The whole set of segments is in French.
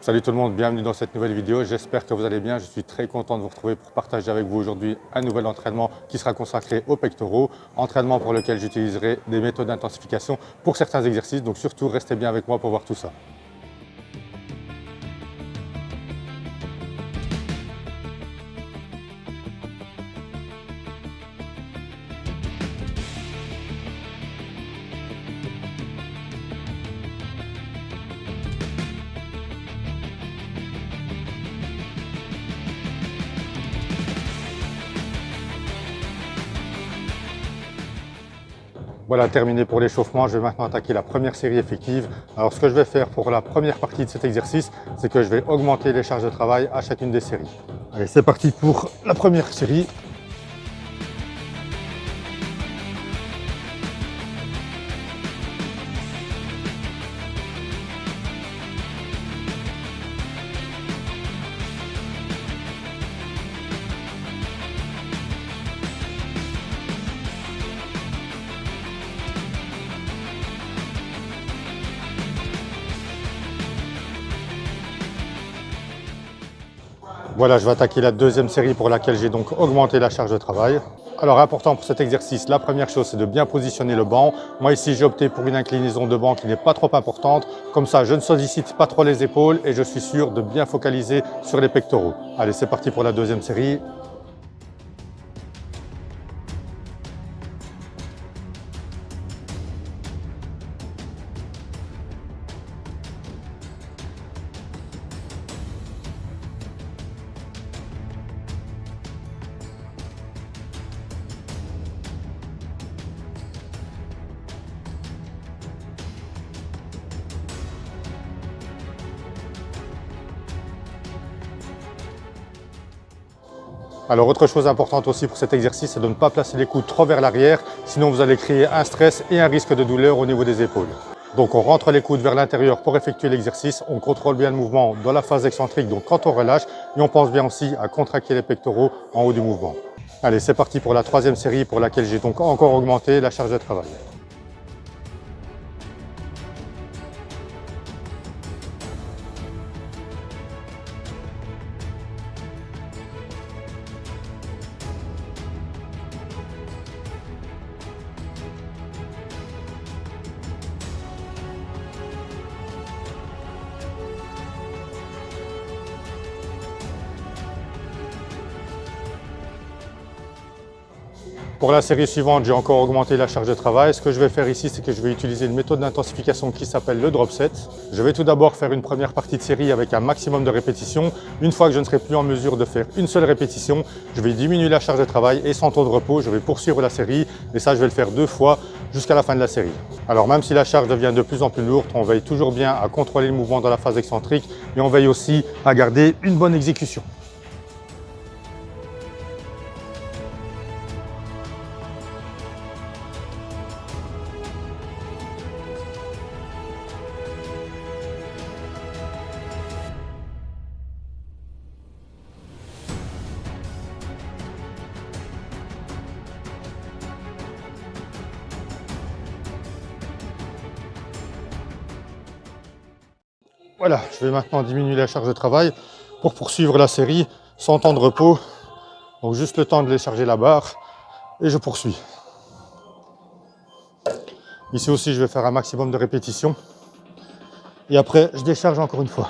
Salut tout le monde, bienvenue dans cette nouvelle vidéo. J'espère que vous allez bien. Je suis très content de vous retrouver pour partager avec vous aujourd'hui un nouvel entraînement qui sera consacré aux pectoraux. Entraînement pour lequel j'utiliserai des méthodes d'intensification pour certains exercices. Donc surtout, restez bien avec moi pour voir tout ça. Voilà, terminé pour l'échauffement. Je vais maintenant attaquer la première série effective. Alors ce que je vais faire pour la première partie de cet exercice, c'est que je vais augmenter les charges de travail à chacune des séries. Allez, c'est parti pour la première série. Voilà, je vais attaquer la deuxième série pour laquelle j'ai donc augmenté la charge de travail. Alors important pour cet exercice, la première chose c'est de bien positionner le banc. Moi ici j'ai opté pour une inclinaison de banc qui n'est pas trop importante. Comme ça je ne sollicite pas trop les épaules et je suis sûr de bien focaliser sur les pectoraux. Allez, c'est parti pour la deuxième série. Alors autre chose importante aussi pour cet exercice, c'est de ne pas placer les coudes trop vers l'arrière, sinon vous allez créer un stress et un risque de douleur au niveau des épaules. Donc on rentre les coudes vers l'intérieur pour effectuer l'exercice, on contrôle bien le mouvement dans la phase excentrique, donc quand on relâche, et on pense bien aussi à contracter les pectoraux en haut du mouvement. Allez, c'est parti pour la troisième série pour laquelle j'ai donc encore augmenté la charge de travail. Pour la série suivante, j'ai encore augmenté la charge de travail. Ce que je vais faire ici, c'est que je vais utiliser une méthode d'intensification qui s'appelle le drop set. Je vais tout d'abord faire une première partie de série avec un maximum de répétitions. Une fois que je ne serai plus en mesure de faire une seule répétition, je vais diminuer la charge de travail et sans temps de repos, je vais poursuivre la série. Et ça, je vais le faire 2 fois jusqu'à la fin de la série. Alors même si la charge devient de plus en plus lourde, on veille toujours bien à contrôler le mouvement dans la phase excentrique et on veille aussi à garder une bonne exécution. Voilà, je vais maintenant diminuer la charge de travail pour poursuivre la série sans temps de repos. Donc juste le temps de décharger la barre et je poursuis. Ici aussi, je vais faire un maximum de répétitions. Et après, je décharge encore une fois.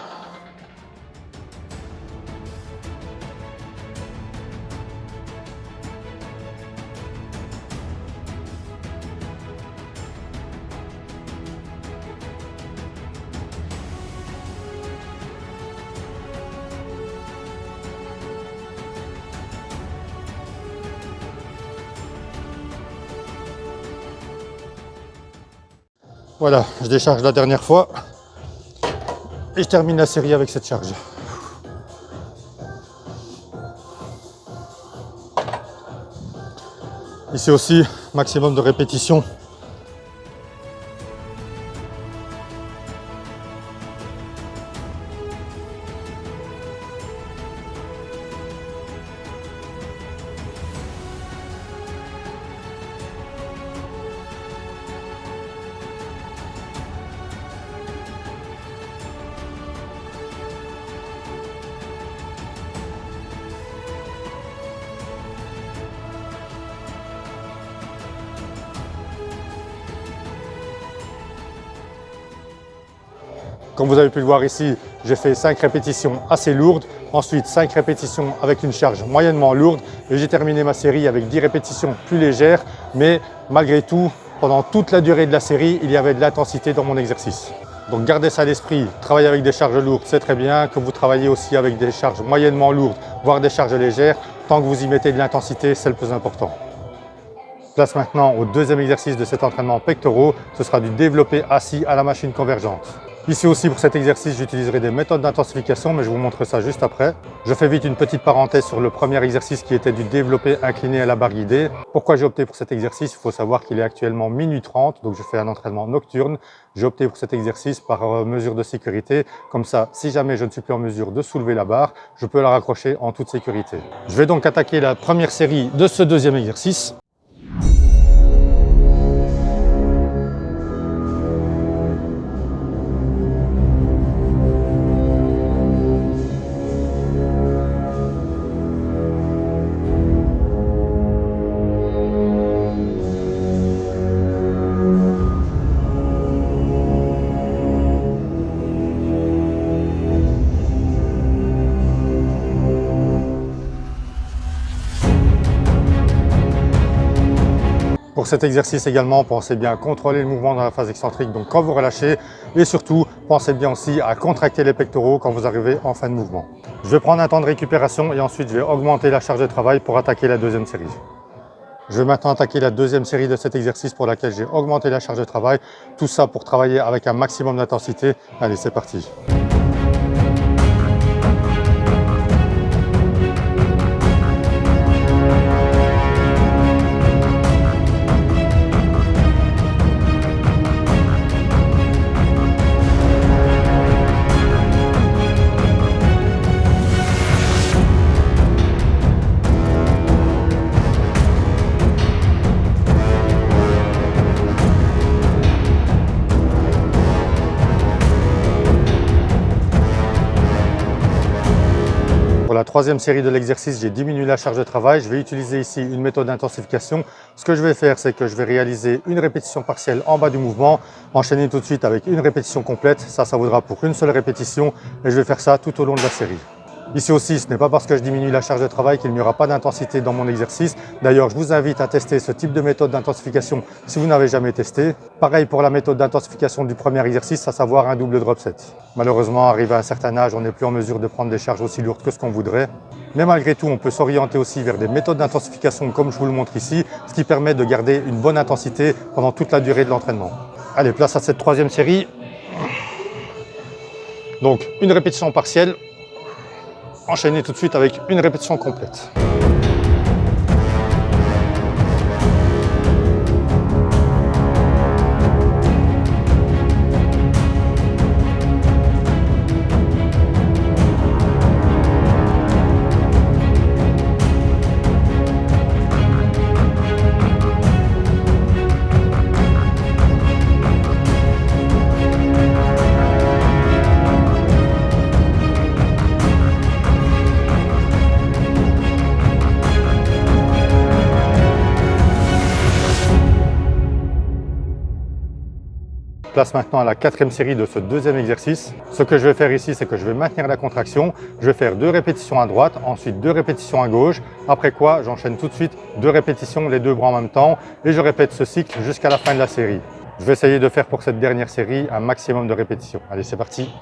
Voilà, je décharge la dernière fois et je termine la série avec cette charge. Ici aussi, maximum de répétitions. Comme vous avez pu le voir ici, j'ai fait 5 répétitions assez lourdes, ensuite 5 répétitions avec une charge moyennement lourde et j'ai terminé ma série avec 10 répétitions plus légères, mais malgré tout, pendant toute la durée de la série, il y avait de l'intensité dans mon exercice. Donc gardez ça à l'esprit, travailler avec des charges lourdes, c'est très bien, que vous travaillez aussi avec des charges moyennement lourdes, voire des charges légères, tant que vous y mettez de l'intensité, c'est le plus important. Place maintenant au deuxième exercice de cet entraînement pectoraux, ce sera du développé assis à la machine convergente. Ici aussi pour cet exercice, j'utiliserai des méthodes d'intensification, mais je vous montre ça juste après. Je fais vite une petite parenthèse sur le premier exercice qui était du développé incliné à la barre guidée. Pourquoi j'ai opté pour cet exercice? Il faut savoir qu'il est actuellement minuit 30, donc je fais un entraînement nocturne. J'ai opté pour cet exercice par mesure de sécurité. Comme ça, si jamais je ne suis plus en mesure de soulever la barre, je peux la raccrocher en toute sécurité. Je vais donc attaquer la première série de ce deuxième exercice. Pour cet exercice également, pensez bien à contrôler le mouvement dans la phase excentrique, donc quand vous relâchez, et surtout, pensez bien aussi à contracter les pectoraux quand vous arrivez en fin de mouvement. Je vais prendre un temps de récupération et ensuite je vais augmenter la charge de travail pour attaquer la deuxième série. Je vais maintenant attaquer la deuxième série de cet exercice pour laquelle j'ai augmenté la charge de travail. Tout ça pour travailler avec un maximum d'intensité. Allez, c'est parti. Pour la troisième série de l'exercice, j'ai diminué la charge de travail. Je vais utiliser ici une méthode d'intensification. Ce que je vais faire, c'est que je vais réaliser une répétition partielle en bas du mouvement, enchaîner tout de suite avec une répétition complète. Ça vaudra pour une seule répétition et je vais faire ça tout au long de la série. Ici aussi, ce n'est pas parce que je diminue la charge de travail qu'il n'y aura pas d'intensité dans mon exercice. D'ailleurs, je vous invite à tester ce type de méthode d'intensification si vous n'avez jamais testé. Pareil pour la méthode d'intensification du premier exercice, à savoir un double drop set. Malheureusement, arrivé à un certain âge, on n'est plus en mesure de prendre des charges aussi lourdes que ce qu'on voudrait. Mais malgré tout, on peut s'orienter aussi vers des méthodes d'intensification comme je vous le montre ici, ce qui permet de garder une bonne intensité pendant toute la durée de l'entraînement. Allez, place à cette troisième série. Donc, une répétition partielle. Enchaîner tout de suite avec une répétition complète. Place maintenant à la quatrième série de ce deuxième exercice. Ce que je vais faire ici, c'est que je vais maintenir la contraction. Je vais faire 2 répétitions à droite, ensuite 2 répétitions à gauche. Après quoi, j'enchaîne tout de suite 2 répétitions, les 2 bras en même temps. Et je répète ce cycle jusqu'à la fin de la série. Je vais essayer de faire pour cette dernière série un maximum de répétitions. Allez, c'est parti.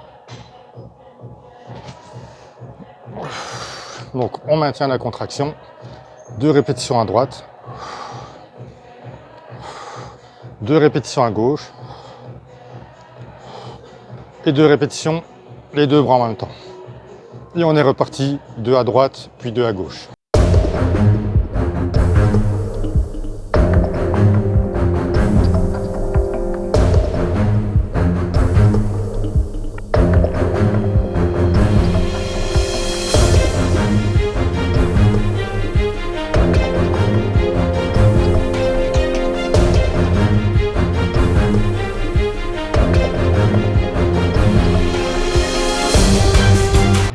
Donc, on maintient la contraction. 2 répétitions à droite. 2 répétitions à gauche. Et 2 répétitions, les 2 bras en même temps. Et on est reparti, 2 à droite, puis 2 à gauche.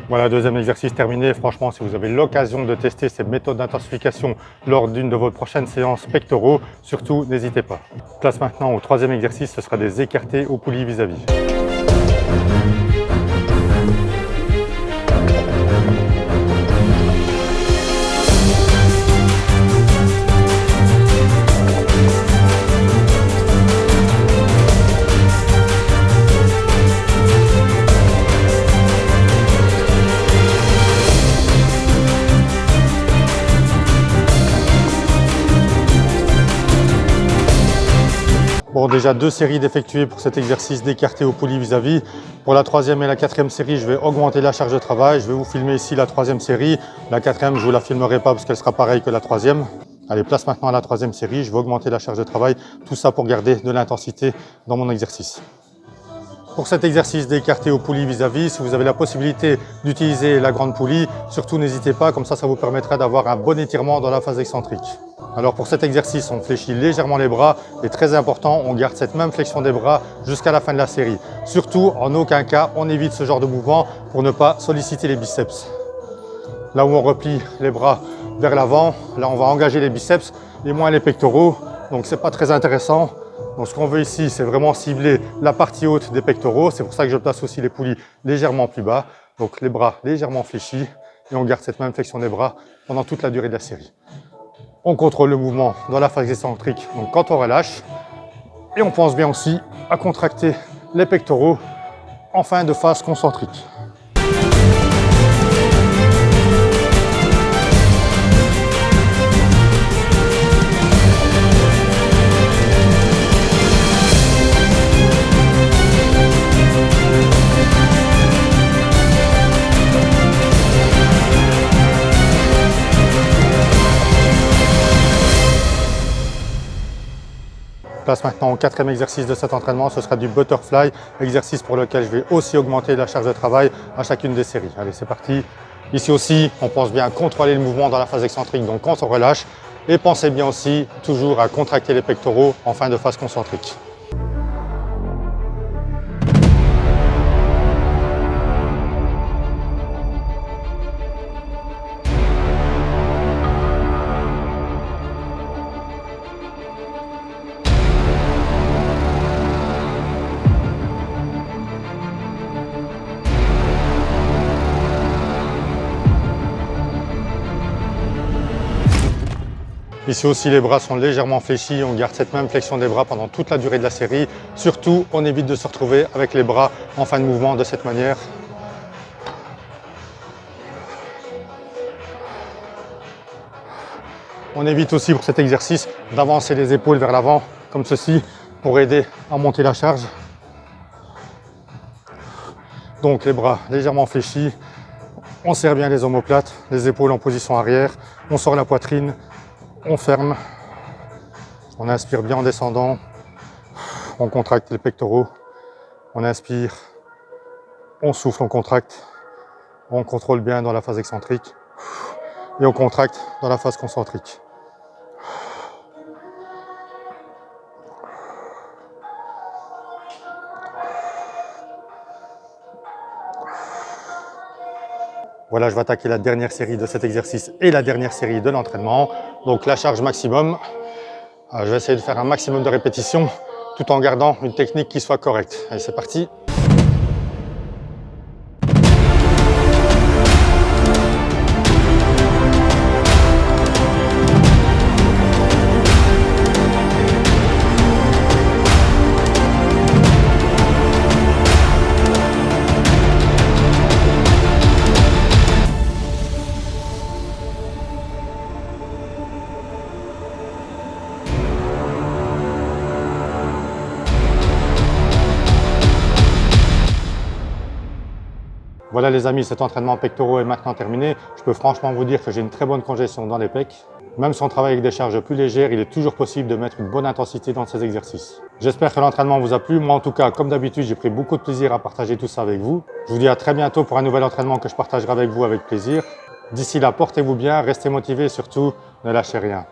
Voilà, deuxième exercice terminé. Franchement, si vous avez l'occasion de tester ces méthodes d'intensification lors d'une de vos prochaines séances pectoraux, surtout n'hésitez pas. Place maintenant au troisième exercice, ce sera des écartés au poulie vis-à-vis. Bon, déjà 2 séries d'effectuer pour cet exercice d'écarté au poulie vis-à-vis. Pour la 3e et la 4e série, je vais augmenter la charge de travail. Je vais vous filmer ici la 3e série. La 4e, je ne vous la filmerai pas parce qu'elle sera pareille que la 3e. Allez, place maintenant à la 3e série. Je vais augmenter la charge de travail. Tout ça pour garder de l'intensité dans mon exercice. Pour cet exercice d'écarté au poulie vis-à-vis, si vous avez la possibilité d'utiliser la grande poulie, surtout n'hésitez pas, comme ça vous permettra d'avoir un bon étirement dans la phase excentrique. Alors pour cet exercice, on fléchit légèrement les bras et très important, on garde cette même flexion des bras jusqu'à la fin de la série. Surtout, en aucun cas, on évite ce genre de mouvement pour ne pas solliciter les biceps. Là où on replie les bras vers l'avant, là on va engager les biceps et moins les pectoraux, donc c'est pas très intéressant. Donc ce qu'on veut ici, c'est vraiment cibler la partie haute des pectoraux. C'est pour ça que je place aussi les poulies légèrement plus bas. Donc les bras légèrement fléchis et on garde cette même flexion des bras pendant toute la durée de la série. On contrôle le mouvement dans la phase excentrique, donc quand on relâche. Et on pense bien aussi à contracter les pectoraux en fin de phase concentrique. Place maintenant au 4e exercice de cet entraînement, ce sera du butterfly, exercice pour lequel je vais aussi augmenter la charge de travail à chacune des séries. Allez, c'est parti. Ici aussi, on pense bien à contrôler le mouvement dans la phase excentrique, donc quand on relâche, et pensez bien aussi toujours à contracter les pectoraux en fin de phase concentrique. Ici aussi, les bras sont légèrement fléchis, on garde cette même flexion des bras pendant toute la durée de la série. Surtout, on évite de se retrouver avec les bras en fin de mouvement de cette manière. On évite aussi pour cet exercice d'avancer les épaules vers l'avant, comme ceci, pour aider à monter la charge. Donc les bras légèrement fléchis, on serre bien les omoplates, les épaules en position arrière, on sort la poitrine, on ferme, on inspire bien en descendant, on contracte les pectoraux, on inspire, on souffle, on contracte, on contrôle bien dans la phase excentrique et on contracte dans la phase concentrique. Voilà, je vais attaquer la dernière série de cet exercice et la dernière série de l'entraînement. Donc la charge maximum, je vais essayer de faire un maximum de répétitions tout en gardant une technique qui soit correcte. Allez, c'est parti. Voilà les amis, cet entraînement pectoraux est maintenant terminé. Je peux franchement vous dire que j'ai une très bonne congestion dans les pecs. Même si on travaille avec des charges plus légères, il est toujours possible de mettre une bonne intensité dans ces exercices. J'espère que l'entraînement vous a plu. Moi en tout cas, comme d'habitude, j'ai pris beaucoup de plaisir à partager tout ça avec vous. Je vous dis à très bientôt pour un nouvel entraînement que je partagerai avec vous avec plaisir. D'ici là, portez-vous bien, restez motivés et surtout, ne lâchez rien.